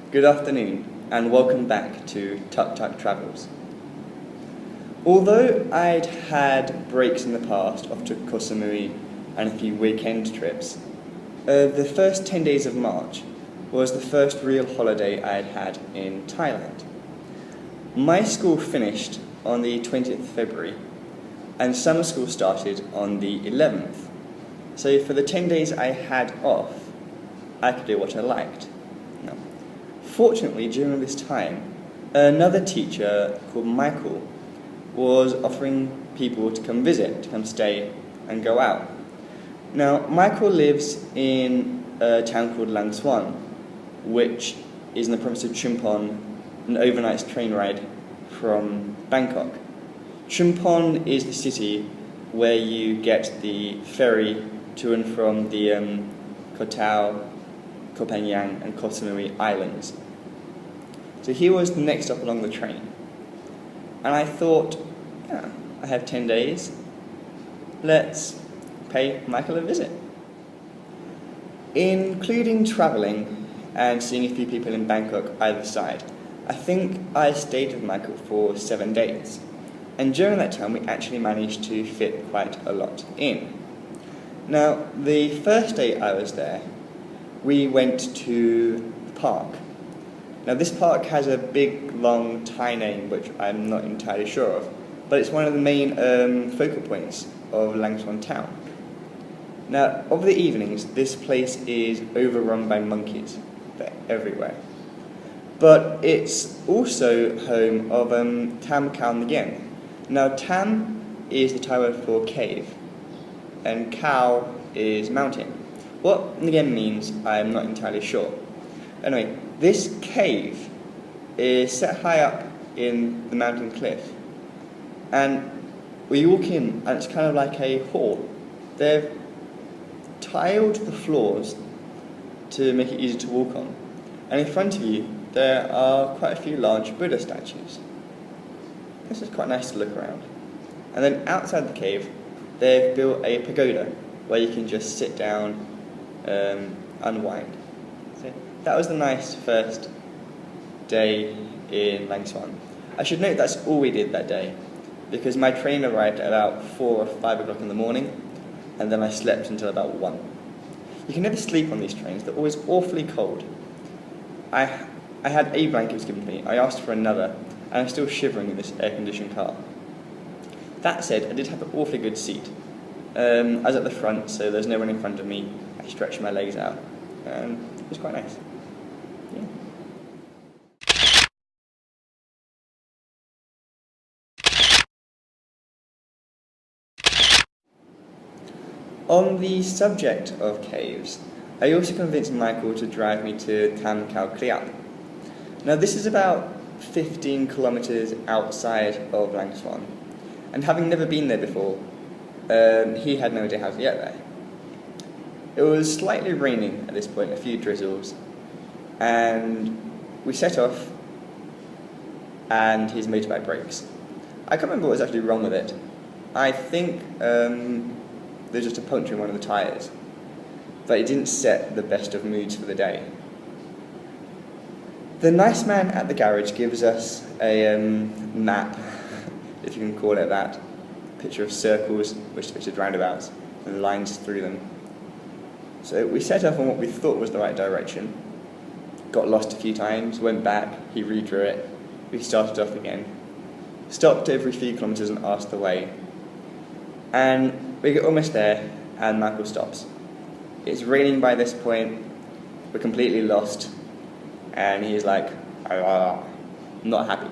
Good afternoon and welcome back to Tuk-Tuk Travels. Although I'd had breaks in the past off to Koh Samui and a few weekend trips, the first 10 days of March was the first real holiday I'd had in Thailand. My school finished on the 20th of February and summer school started on the 11th. So for the 10 days I had off, I could do what I liked. Now, fortunately, during this time, another teacher called Michael was offering people to come visit, to come stay and go out. Now, Michael lives in a town called Lang Suan, which is in the province of Chumpon, an overnight train ride from Bangkok. Chumpon is the city where you get the ferry to and from the Koh Tao, Koh Phangan and Koh Samui islands. So he was the next stop along the train. And I thought, yeah, I have 10 days, let's pay Michael a visit. Including travelling and seeing a few people in Bangkok either side, I think I stayed with Michael for 7 days. And during that time we actually managed to fit quite a lot in. Now, the first day I was there, we went to the park. Now this park has a big, long Thai name which I'm not entirely sure of, but it's one of the main focal points of Lang Suan town. Now, over the evenings, this place is overrun by monkeys. They're everywhere. But it's also home of Tam Khao Ngien. Now, Tam is the Thai word for cave, and Khao is mountain. What Ngien means, I'm not entirely sure. Anyway, this cave is set high up in the mountain cliff, and we walk in and it's kind of like a hall. They've tiled the floors to make it easy to walk on, and in front of you there are quite a few large Buddha statues. This is quite nice to look around. And then outside the cave they've built a pagoda where you can just sit down, unwind. So that was the nice first day in Lang Suan. I should note that's all we did that day, because my train arrived at about 4 or 5 o'clock in the morning, and then I slept until about 1. You can never sleep on these trains, they're always awfully cold. I had a blanket was given to me, I asked for another, and I'm still shivering in this air-conditioned car. That said, I did have an awfully good seat. I was at the front, so there's no one in front of me. I stretched my legs out, and it was quite nice. Yeah. On the subject of caves, I also convinced Michael to drive me to Tam Khao Kriap. Now this is about 15 kilometres outside of Lang Suan, and having never been there before, he had no idea how to get there. It was slightly raining at this point, a few drizzles, and we set off and his motorbike brakes. I can't remember what was actually wrong with it. I think there's just a puncture in one of the tyres, but it didn't set the best of moods for the day. The nice man at the garage gives us a map, if you can call it that, a picture of circles which depicted roundabouts and lines through them. So we set off on what we thought was the right direction, got lost a few times, went back, he redrew it, we started off again, stopped every few kilometres and asked the way, and we get almost there and Michael stops. It's raining by this point, we're completely lost, and he's like, not happy.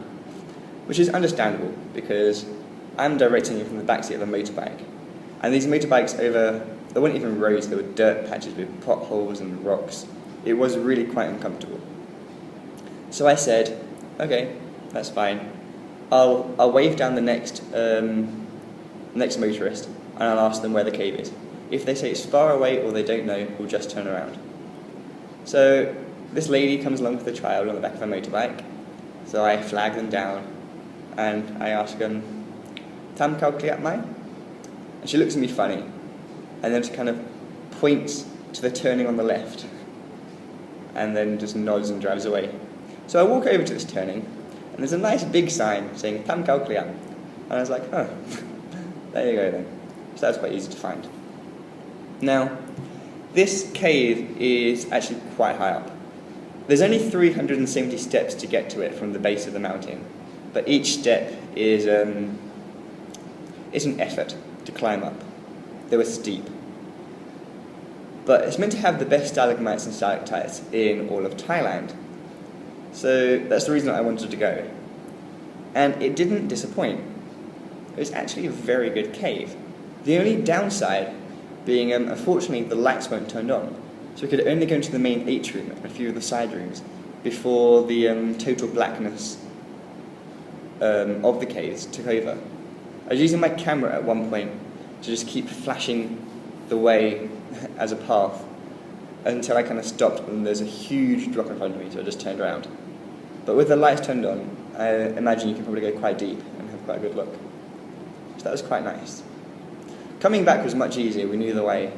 Which is understandable, because I'm directing him from the backseat of a motorbike. And these motorbikes there weren't even roads, there were dirt patches with potholes and rocks. It was really quite uncomfortable. So I said, okay, that's fine. I'll wave down the next motorist, and I'll ask them where the cave is. If they say it's far away or they don't know, we'll just turn around. So this lady comes along with a child on the back of a motorbike, so I flag them down, and I ask them, Tam Khao Kriap Mai? And she looks at me funny, and then just kind of points to the turning on the left, and then just nods and drives away. So I walk over to this turning, and there's a nice big sign saying Tam Khao Kliang. And I was like, oh, there you go then. So that was quite easy to find. Now, this cave is actually quite high up. There's only 370 steps to get to it from the base of the mountain, but each step is an effort to climb up. They were steep. But it's meant to have the best stalagmites and stalactites in all of Thailand. So that's the reason I wanted to go. And it didn't disappoint. It was actually a very good cave. The only downside being, unfortunately, the lights weren't turned on. So we could only go into the main atrium and a few of the side rooms before the total blackness of the caves took over. I was using my camera at one point to just keep flashing the way as a path until I kind of stopped and there's a huge drop in front of me, so I just turned around. But with the lights turned on, I imagine you can probably go quite deep and have quite a good look. So that was quite nice. Coming back was much easier, we knew the way,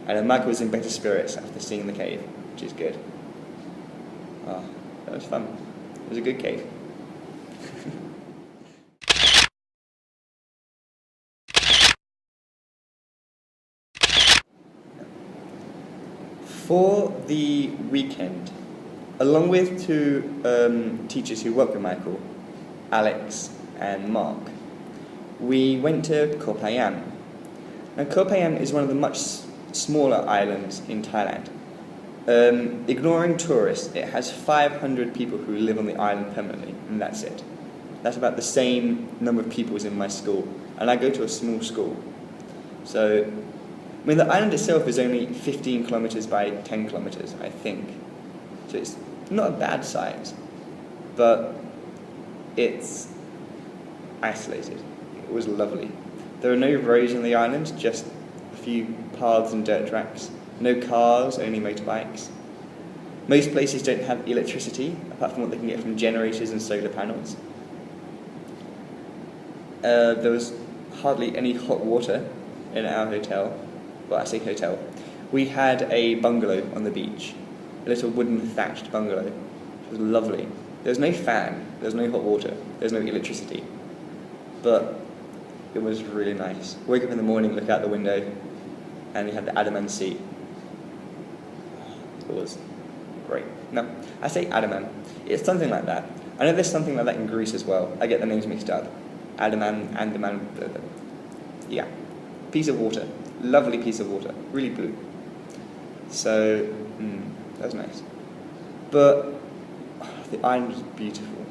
and Michael was in better spirits after seeing the cave, which is good. Oh, that was fun. It was a good cave. For the weekend, along with two teachers who work with Michael, Alex and Mark, we went to Koh Phangan. Now, Koh Phangan is one of the much smaller islands in Thailand. Ignoring tourists, it has 500 people who live on the island permanently, and that's it. That's about the same number of people as in my school, and I go to a small school. So, I mean, the island itself is only 15 kilometres by 10 kilometres, I think. So it's not a bad size, but it's isolated. It was lovely. There are no roads on the island, just a few paths and dirt tracks. No cars, only motorbikes. Most places don't have electricity, apart from what they can get from generators and solar panels. There was hardly any hot water in our hotel. Well, I say hotel. We had a bungalow on the beach, a little wooden thatched bungalow. It was lovely. There was no fan, there was no hot water, there was no electricity. But it was really nice. Wake up in the morning, look out the window, and you had the Adaman Sea. It was great. No, I say Adaman. It's something like that. I know there's something like that in Greece as well. I get the names mixed up. Adaman, Andaman, yeah. Piece of water. Lovely piece of water. Really blue. So, that was nice. But the island was beautiful.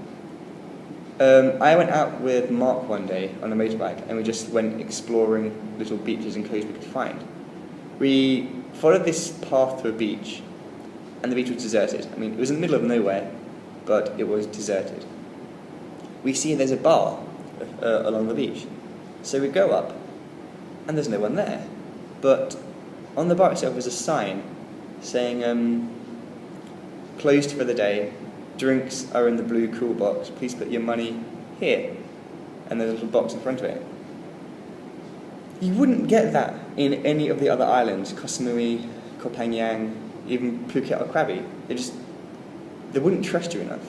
I went out with Mark one day on a motorbike and we just went exploring little beaches and coves we could find. We followed this path to a beach and the beach was deserted. I mean, it was in the middle of nowhere, but it was deserted. We see there's a bar along the beach. So we go up and there's no one there. But on the bar itself was a sign saying, closed for the day, drinks are in the blue cool box, please put your money here. And there's a little box in front of it. You wouldn't get that in any of the other islands, Koh Samui, Koh Phangan, even Phuket or Krabi. They wouldn't trust you enough.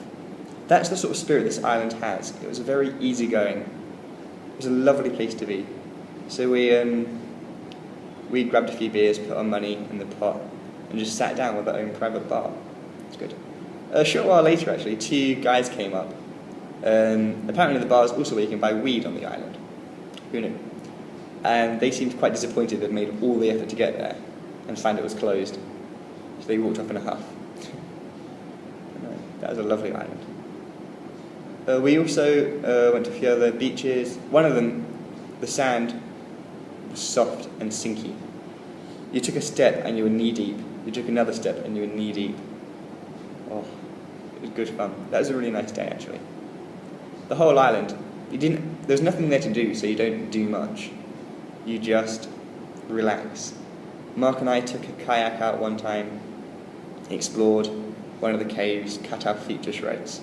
That's the sort of spirit this island has. It was very easygoing. It was a lovely place to be. So we grabbed a few beers, put our money in the pot, and just sat down with our own private bar. It's good. A short while later, actually, two guys came up. Apparently the bar is also where you can buy weed on the island. Who knew? And they seemed quite disappointed they'd made all the effort to get there and found it was closed. So they walked off in a huff. That was a lovely island. We also went to a few other beaches. One of them, the sand was soft and sinky. You took a step and you were knee deep. You took another step and you were knee deep. Oh, it was good fun. That was a really nice day, actually. The whole island, there's nothing there to do, so you don't do much. You just relax. Mark and I took a kayak out one time, explored one of the caves, cut our feet to shreds.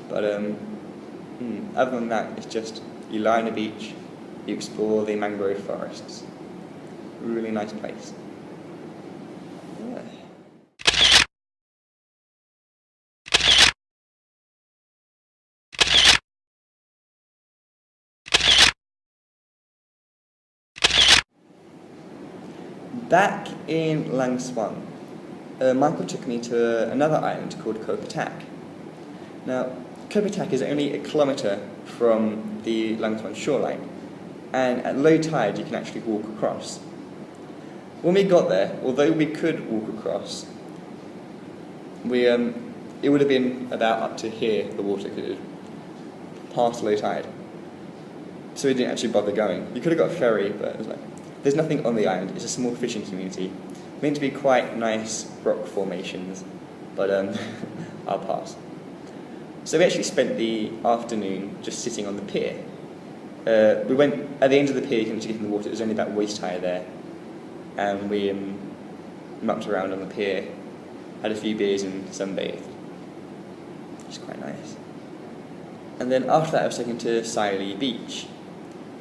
But other than that, it's just you lie on a beach, you explore the mangrove forests. Really nice place. Back in Lang Swang, Michael took me to another island called Tuk-Tuk. Now, Tuk-Tuk is only a kilometre from the Lang Swang shoreline, and at low tide you can actually walk across. When we got there, although we could walk across, it would have been about up to here, the water could have passed low tide. So we didn't actually bother going. You could have got a ferry, but it was like, there's nothing on the island. It's a small fishing community. Meant to be quite nice rock formations, but I'll pass. So we actually spent the afternoon just sitting on the pier. We went, at the end of the pier, you can get in the water, it was only about waist high there. And we mucked around on the pier, had a few beers and sunbathed. Which is quite nice. And then after that I was taken to Saili Beach,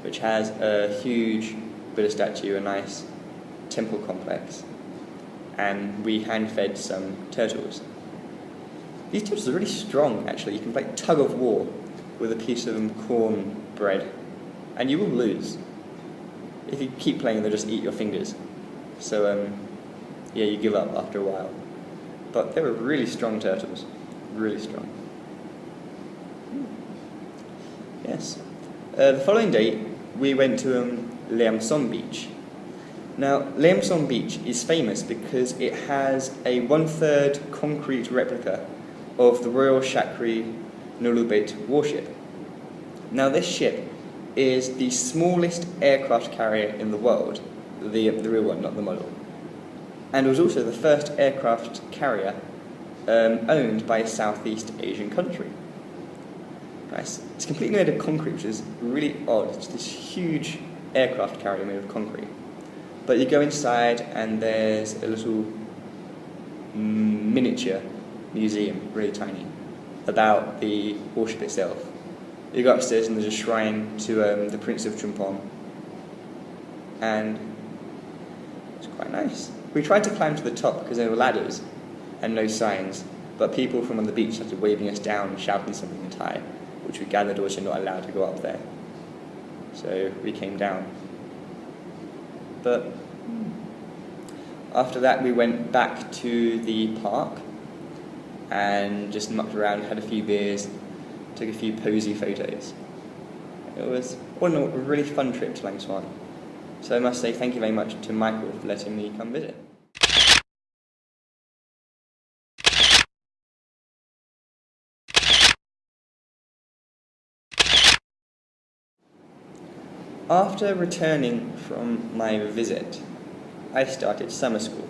which has a huge Buddha statue, a nice temple complex, and we hand-fed some turtles. These turtles are really strong, actually. You can play tug of war with a piece of corn bread, and you will lose. If you keep playing, they'll just eat your fingers. So, yeah, you give up after a while. But they were really strong turtles, really strong. Yes. The following day, we went to Lam Son Beach. Now, Lam Son Beach is famous because it has a 1/3 concrete replica of the Royal Shakri Nulubet warship. Now, this ship is the smallest aircraft carrier in the world, the real one, not the model. And it was also the first aircraft carrier owned by a Southeast Asian country. Nice. It's completely made of concrete, which is really odd. It's this huge aircraft carrier made of concrete. But you go inside and there's a little miniature museum, really tiny, about the warship itself. You go upstairs and there's a shrine to the Prince of Chumpon, and it's quite nice. We tried to climb to the top because there were ladders and no signs, but people from on the beach started waving us down and shouting something in Thai, which we gathered was not allowed to go up there. So we came down. But after that we went back to the park and just mucked around, had a few beers, took a few posy photos. It was a really fun trip to Lang Swang. So I must say thank you very much to Michael for letting me come visit. After returning from my visit, I started summer school.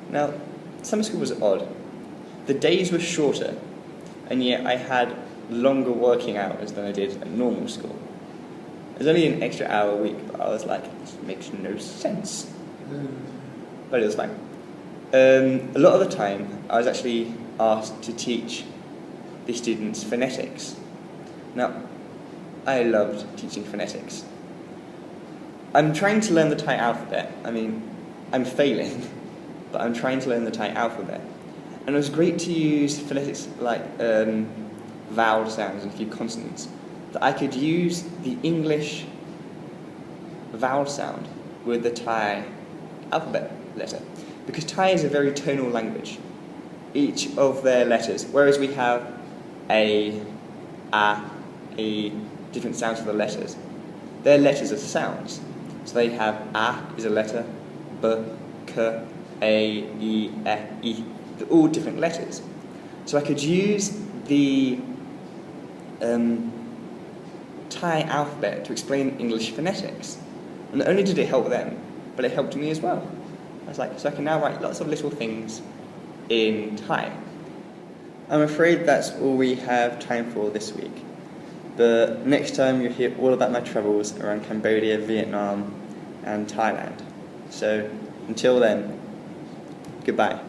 Now, summer school was odd. The days were shorter, and yet I had longer working hours than I did at normal school. It was only an extra hour a week, but I was like, this makes no sense. But it was fine. A lot of the time, I was actually asked to teach the students phonetics. Now, I loved teaching phonetics. I'm trying to learn the Thai alphabet. I mean, I'm failing, but I'm trying to learn the Thai alphabet. And it was great to use phonetics like vowel sounds and a few consonants, that I could use the English vowel sound with the Thai alphabet letter. Because Thai is a very tonal language. Each of their letters, whereas we have a different sounds for the letters, their letters are sounds. So they have A is a letter, B, K, A, E, E. They're all different letters. So I could use the Thai alphabet to explain English phonetics. And not only did it help them, but it helped me as well. I was like, so I can now write lots of little things in Thai. I'm afraid that's all we have time for this week. But next time you'll hear all about my travels around Cambodia, Vietnam and Thailand. So until then, goodbye.